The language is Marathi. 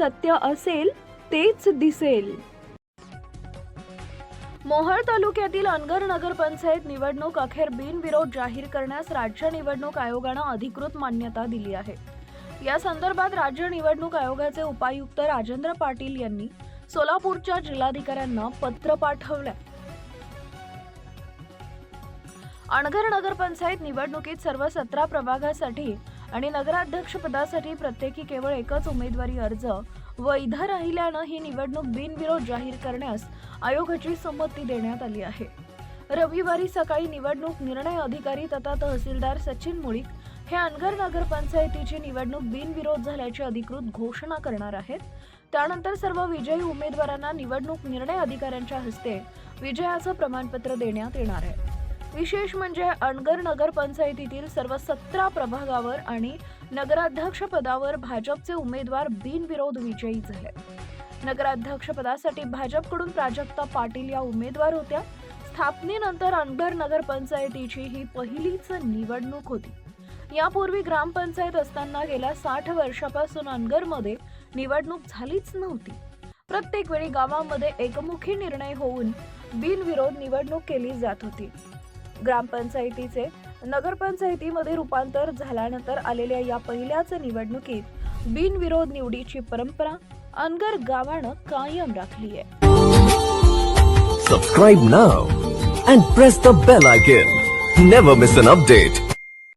सत्य असेल तेच दिसेल। मोहोळ तालुक्यातील अनगर नगरपंचायत निवडणूक अखेर बिनविरोध जाहीर करण्यास राज्य निवडणूक आयोगाने अधिकृत मान्यता दिली आहे। या संदर्भात राज्य निवडणूक आयोगाचे उपायुक्त राजेंद्र पाटील यांनी सोलापूरच्या जिल्हाधिकाऱ्यांना पत्र पाठवले। अनगर नगरपंचायत निवडणुकीत सर्व 17 प्रभागासाठी आणि नगराध्यक्ष पदासाठी प्रत्येकी केवळ एकच उमेदवारी अर्ज वैध राहिल्याने ही निवडणूक बिनविरोध जाहीर करण्यास आयोगाची संमती देण्यात आली आहे। रविवारी सकाळी निवडणूक निर्णय अधिकारी तथा तहसीलदार सचिन मुळीक हे अनगर नगरपंचायतीची निवडणूक बिनविरोध झाल्याची अधिकृत घोषणा करणार आहेत। त्यानंतर सर्व विजयी उमेदवारांना निवडणूक निर्णय अधिकाऱ्यांच्या हस्ते विजयाचं प्रमाणपत्र देण्यात येणार आहे। विशेष म्हणजे अनगर नगरपंचायतीतील सर्व 17 प्रभागावर आणि नगराध्यक्ष पदावर भाजपचे उमेदवार बिनविरोध विजयी झाले। नगराध्यक्ष पदासाठी भाजपकडून प्राजक्ता पाटील या उमेदवार होत्या। स्थापनेनंतर अनगर नगरपंचायतीची ही पहिलीच निवडणूक होती। यापूर्वी ग्रामपंचायत असताना गेल्या 60 वर्षापासून अनगरमध्ये निवडणूक झालीच नव्हती। प्रत्येक वेळी गावामध्ये एकमुखी निर्णय होऊन बिनविरोध निवडणूक केली जात होती। ग्रामपंचायतीचे नगरपंचायतीमध्ये रूपांतर झाल्यानंतर आलेल्या या पहिल्याच निवडणुकीत बिनविरोध निवडीची परंपरा अनगर गावानं कायम राखली आहे। Subscribe now and press the bell icon. Never miss an update.